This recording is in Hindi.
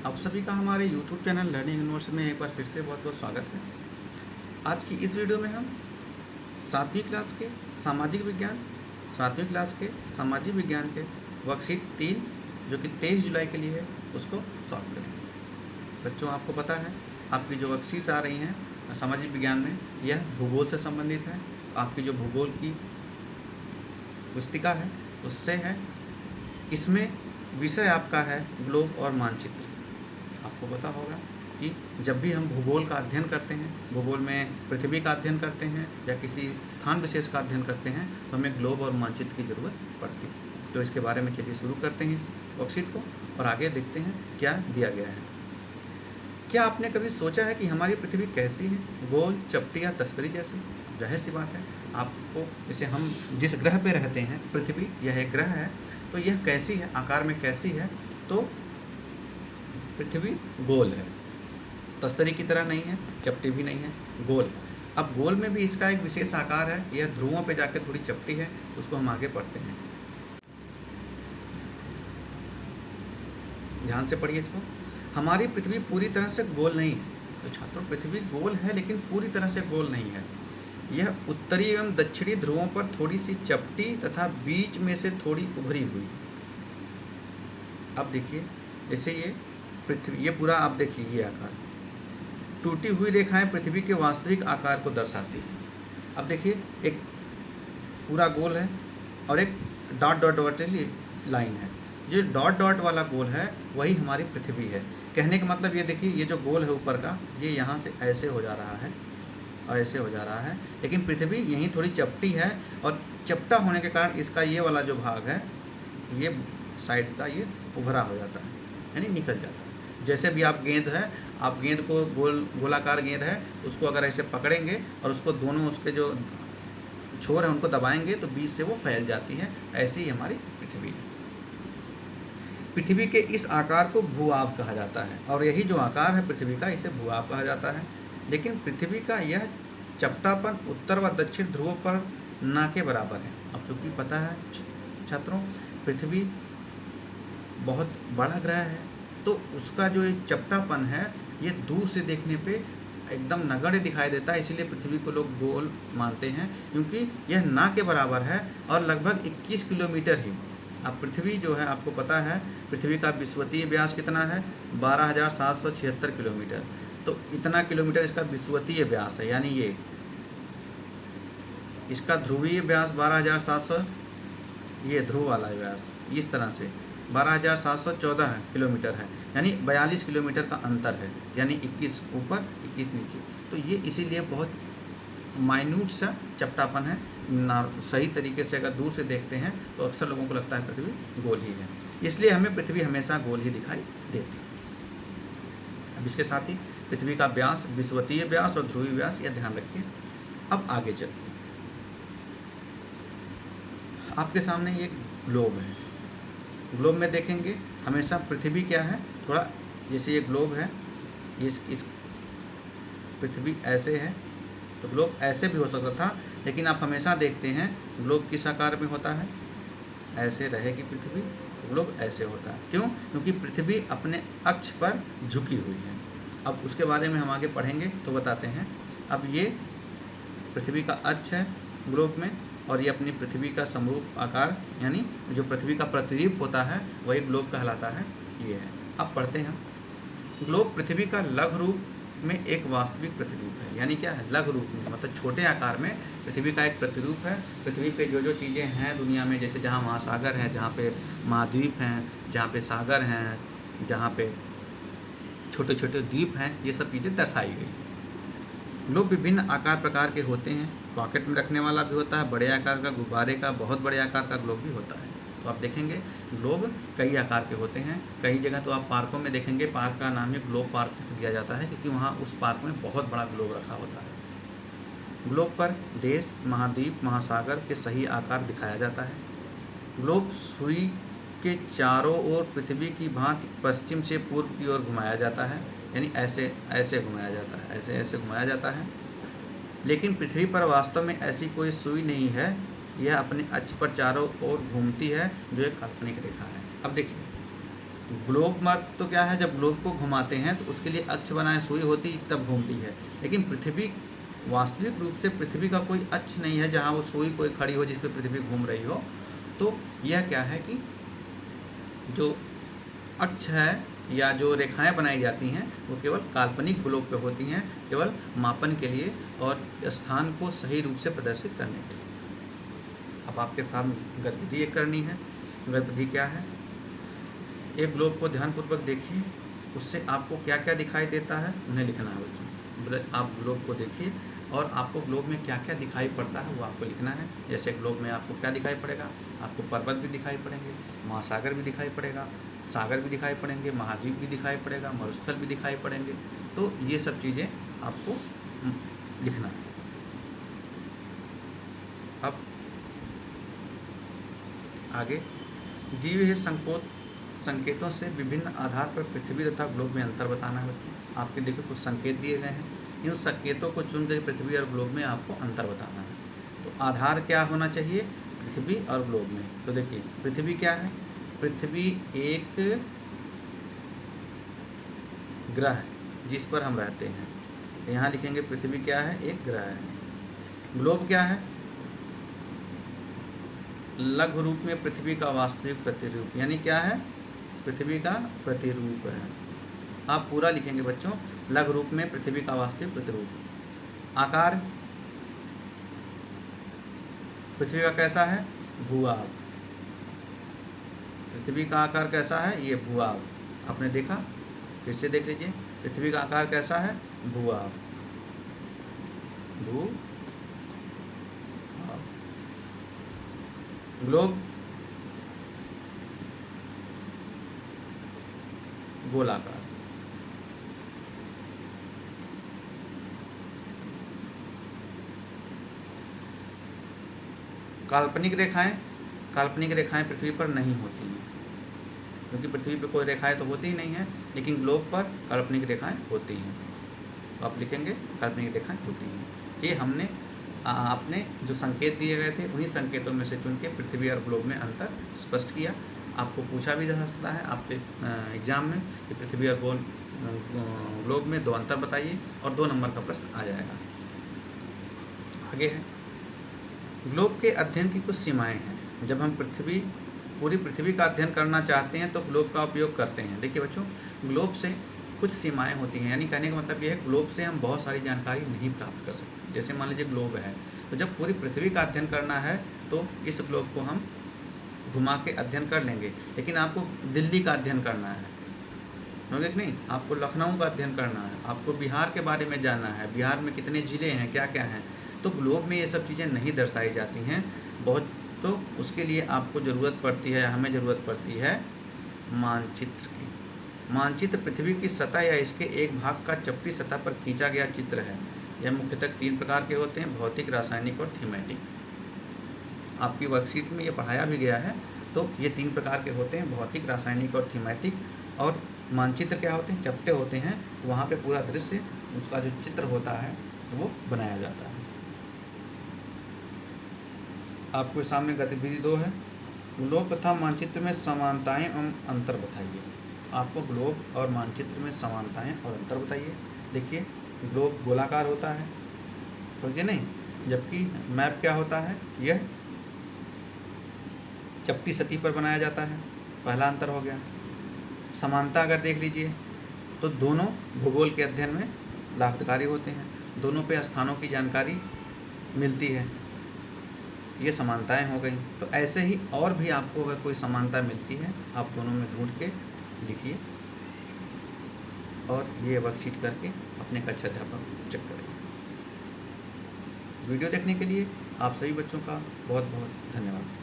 आप सभी का हमारे YouTube चैनल लर्निंग यूनिवर्स में एक बार फिर से बहुत बहुत स्वागत है। आज की इस वीडियो में हम सातवीं क्लास के सामाजिक विज्ञान के वर्कशीट 3 जो कि 23 जुलाई के लिए है उसको सॉल्व करेंगे। बच्चों, आपको पता है आपकी जो वर्कशीट्स आ रही हैं सामाजिक विज्ञान में यह भूगोल से संबंधित है। आपकी जो भूगोल की पुस्तिका है उससे है। इसमें विषय आपका है ग्लोब और मानचित्र। आपको पता होगा कि जब भी हम भूगोल का अध्ययन करते हैं, भूगोल में पृथ्वी का अध्ययन करते हैं या किसी स्थान विशेष का अध्ययन करते हैं तो हमें ग्लोब और मानचित्र की ज़रूरत पड़ती है। तो इसके बारे में चलिए शुरू करते हैं इस वर्कशीट को और आगे देखते हैं क्या दिया गया है। क्या आपने कभी सोचा है कि हमारी पृथ्वी कैसी है? गोल, चपटी या तस्तरी जैसी? जाहिर सी बात है, आपको जैसे हम जिस ग्रह पे रहते हैं, पृथ्वी यह एक ग्रह है, तो यह कैसी है, आकार में कैसी है? तो पृथ्वी गोल है, तस्तरी की तरह नहीं है, चपटी भी नहीं है, गोल है। अब गोल में भी इसका एक विशेष आकार है, यह ध्रुवों पे जाकर थोड़ी चपटी है, उसको हम आगे पढ़ते हैं। ध्यान से पढ़िए इसको। हमारी पृथ्वी पूरी तरह से गोल नहीं है। तो छात्रों, पृथ्वी गोल है लेकिन पूरी तरह से गोल नहीं है। यह उत्तरी एवं दक्षिणी ध्रुवों पर थोड़ी सी चपटी तथा बीच में से थोड़ी उभरी हुई। अब देखिए, जैसे ये पृथ्वी, ये पूरा आप देखिए, ये आकार, टूटी हुई रेखाएं पृथ्वी के वास्तविक आकार को दर्शाती हैं। अब देखिए, एक पूरा गोल है और एक डॉट डॉट वाली लाइन है। जो डॉट डॉट वाला गोल है वही हमारी पृथ्वी है। कहने का मतलब ये देखिए, ये जो गोल है ऊपर का, ये यहाँ से ऐसे हो जा रहा है और ऐसे हो जा रहा है, लेकिन पृथ्वी यहीं थोड़ी चपटी है और चपटा होने के कारण इसका ये वाला जो भाग है, ये साइड का, ये उभरा हो जाता है, यानी निकल जाता है। जैसे भी आप गेंद है, आप गेंद को गोलाकार गेंद है, उसको अगर ऐसे पकड़ेंगे और उसको दोनों उसके जो छोर हैं उनको दबाएंगे तो बीच से वो फैल जाती है। ऐसी ही हमारी पृथ्वी है। पृथ्वी के इस आकार को भूआभ कहा जाता है और यही जो आकार है पृथ्वी का, इसे भूआभ कहा जाता है। लेकिन पृथ्वी का यह चपटापन उत्तर व दक्षिण ध्रुवों पर ना के बराबर है। अब चूँकि पता है छात्रों, पृथ्वी बहुत बड़ा ग्रह है, तो उसका जो ये चपटापन है ये दूर से देखने पे एकदम नगण्य दिखाई देता है। इसीलिए पृथ्वी को लोग गोल मानते हैं, क्योंकि यह ना के बराबर है और लगभग 21 किलोमीटर ही। अब पृथ्वी जो है, आपको पता है पृथ्वी का विषुवतीय व्यास कितना है? 12,776 किलोमीटर। तो इतना किलोमीटर इसका विषुवतीय व्यास है, यानी ये इसका ध्रुवीय व्यास 12,700, ये ध्रुव वाला व्यास इस तरह से 12,714 किलोमीटर है, यानी 42 किलोमीटर का अंतर है, यानी 21 ऊपर 21 नीचे। तो ये इसीलिए बहुत माइन्यूट सा चपटापन है ना। सही तरीके से अगर दूर से देखते हैं तो अक्सर लोगों को लगता है पृथ्वी गोल ही है, इसलिए हमें पृथ्वी हमेशा गोल ही दिखाई देती है। अब इसके साथ ही पृथ्वी का व्यास, विषुवतीय व्यास और ध्रुवीय व्यास, यह ध्यान रखिए। अब आगे चलते हैं। आपके सामने ये ग्लोब है। ग्लोब में देखेंगे हमेशा पृथ्वी क्या है, थोड़ा जैसे ये ग्लोब है, इस पृथ्वी ऐसे है तो ग्लोब ऐसे भी हो सकता था, लेकिन आप हमेशा देखते हैं ग्लोब किस आकार में होता है? ऐसे रहेगी पृथ्वी, तो ग्लोब ऐसे होता है। क्यों? क्योंकि पृथ्वी अपने अक्ष पर झुकी हुई है। अब उसके बारे में हम आगे पढ़ेंगे तो बताते हैं। अब ये पृथ्वी का अक्ष है ग्लोब में, और ये अपनी पृथ्वी का समरूप आकार, यानी जो पृथ्वी का प्रतिरूप होता है वही ग्लोब कहलाता है। ये है। अब पढ़ते हैं। ग्लोब पृथ्वी का लघु रूप में एक वास्तविक प्रतिरूप है। यानी क्या है? लघु रूप में, मतलब छोटे आकार में पृथ्वी का एक प्रतिरूप है। पृथ्वी पे जो जो चीज़ें हैं दुनिया में, जैसे जहाँ महासागर हैं, जहाँ पे महाद्वीप हैं, जहाँ पे सागर हैं, जहाँ पे छोटे छोटे द्वीप हैं, ये सब चीज़ें दर्शाई गई। ग्लोब विभिन्न आकार प्रकार के होते हैं। पॉकेट में रखने वाला भी होता है, बड़े आकार का, गुब्बारे का, बहुत बड़े आकार का ग्लोब भी होता है। तो आप देखेंगे ग्लोब कई आकार के होते हैं। कई जगह तो आप पार्कों में देखेंगे, पार्क का नाम ही ग्लोब पार्क दिया जाता है, क्योंकि वहाँ उस पार्क में बहुत बड़ा ग्लोब रखा होता है। ग्लोब पर देश, महाद्वीप, महासागर के सही आकार दिखाया जाता है। ग्लोब सुई के चारों ओर पृथ्वी की भांति पश्चिम से पूर्व की ओर घुमाया जाता है, यानी ऐसे ऐसे घुमाया जाता है, ऐसे ऐसे घुमाया जाता है। लेकिन पृथ्वी पर वास्तव में ऐसी कोई सुई नहीं है, यह अपने अक्ष पर चारों ओर घूमती है, जो एक काल्पनिक रेखा है। अब देखिए, ग्लोब मार्क तो क्या है, जब ग्लोब को घुमाते हैं तो उसके लिए अक्ष बनाए सुई होती तब घूमती है, लेकिन पृथ्वी वास्तविक रूप से पृथ्वी का कोई अक्ष नहीं है जहाँ वो सुई कोई खड़ी हो जिस पर पृथ्वी घूम रही हो। तो यह क्या है कि जो अक्ष है या जो रेखाएं बनाई जाती हैं वो केवल काल्पनिक ग्लोब पे होती हैं, केवल मापन के लिए और स्थान को सही रूप से प्रदर्शित करने के लिए। अब आपके सामने गतिविधि एक करनी है। गतिविधि क्या है, एक ग्लोब को ध्यानपूर्वक देखिए, उससे आपको क्या क्या दिखाई देता है उन्हें लिखना है बच्चों। आप ग्लोब को देखिए और आपको ग्लोब में क्या क्या दिखाई पड़ता है वो आपको लिखना है। जैसे ग्लोब में आपको क्या दिखाई पड़ेगा, आपको पर्वत भी दिखाई पड़ेंगे, महासागर भी दिखाई पड़ेगा, सागर भी दिखाई पड़ेंगे, महाद्वीप भी दिखाई पड़ेगा, मरुस्थल भी दिखाई पड़ेंगे। तो ये सब चीज़ें आपको लिखना है। अब आगे दिए हुए संकेतों से विभिन्न आधार पर पृथ्वी तथा ग्लोब में अंतर बताना है बच्चों। आपके देखो कुछ संकेत दिए गए हैं, इन संकेतों को चुनकर पृथ्वी और ग्लोब में आपको अंतर बताना है। तो आधार क्या होना चाहिए पृथ्वी और ग्लोब में, तो देखिए पृथ्वी क्या है, पृथ्वी एक ग्रह है जिस पर हम रहते हैं, यहाँ लिखेंगे पृथ्वी क्या है, एक ग्रह है। ग्लोब क्या है, लघु रूप में पृथ्वी का वास्तविक प्रतिरूप, यानी क्या है, पृथ्वी का प्रतिरूप है। आप पूरा लिखेंगे बच्चों, लघु रूप में पृथ्वी का वास्तविक प्रतिरूप। आकार पृथ्वी का कैसा है, भूआब। पृथ्वी का आकार कैसा है, ये भूआब। आपने देखा, फिर से देख लीजिए, पृथ्वी का आकार कैसा है, भूआब। भू ग्लोब गोलाकार। काल्पनिक रेखाएं पृथ्वी पर नहीं होती हैं, क्योंकि पृथ्वी पर कोई रेखाएं तो होती ही नहीं है, लेकिन ग्लोब पर काल्पनिक रेखाएं होती हैं। तो आप लिखेंगे काल्पनिक रेखाएं होती हैं। ये हमने आपने जो संकेत दिए गए थे उन्हीं संकेतों में से चुन के पृथ्वी और ग्लोब में अंतर स्पष्ट किया। आपको पूछा भी जा सकता है आपके एग्ज़ाम में कि पृथ्वी और ग्लोब में 2 अंतर बताइए, और 2 नंबर का प्रश्न आ जाएगा। आगे है, ग्लोब के अध्ययन की कुछ सीमाएं हैं। जब हम पूरी पृथ्वी का अध्ययन करना चाहते हैं तो ग्लोब का उपयोग करते हैं। देखिए बच्चों, ग्लोब से कुछ सीमाएं होती हैं, यानी कहने का मतलब ये है ग्लोब से हम बहुत सारी जानकारी नहीं प्राप्त कर सकते। जैसे मान लीजिए ग्लोब है, तो जब पूरी पृथ्वी का अध्ययन करना है तो इस ग्लोब को हम घुमा के अध्ययन कर लेंगे, लेकिन आपको दिल्ली का अध्ययन करना है, समझे कि नहीं, आपको लखनऊ का अध्ययन करना है, आपको बिहार के बारे में जानना है, बिहार में कितने ज़िले हैं, क्या क्या हैं, तो ग्लोब में ये सब चीज़ें नहीं दर्शाई जाती हैं बहुत। तो उसके लिए आपको ज़रूरत पड़ती है, हमें ज़रूरत पड़ती है मानचित्र की। मानचित्र पृथ्वी की सतह या इसके एक भाग का चपटी सतह पर खींचा गया चित्र है। यह मुख्यतः 3 प्रकार के होते हैं, भौतिक, रासायनिक और थीमेटिक। आपकी वर्कशीट में ये पढ़ाया भी गया है। तो ये 3 प्रकार के होते हैं, भौतिक, रासायनिक और थीमेटिक। और मानचित्र क्या होते हैं, चपटे होते हैं, तो वहाँ पे पूरा दृश्य, उसका जो चित्र होता है वो बनाया जाता है। आपके सामने गतिविधि 2 है, ग्लोब तथा मानचित्र में समानताएं एवं अंतर बताइए। आपको ग्लोब और मानचित्र में समानताएं और अंतर बताइए। देखिए, ग्लोब गोलाकार होता है, समझे नहीं, जबकि मैप क्या होता है, यह चपटी सतह पर बनाया जाता है। पहला अंतर हो गया। समानता अगर देख लीजिए तो दोनों भूगोल के अध्ययन में लाभकारी होते हैं, दोनों पे स्थानों की जानकारी मिलती है, ये समानताएं हो गई। तो ऐसे ही और भी आपको अगर कोई समानता मिलती है आप दोनों में ढूंढ के लिखिए और ये वर्कशीट करके अपने कक्षा अध्यापक चेक करें। वीडियो देखने के लिए आप सभी बच्चों का बहुत बहुत धन्यवाद।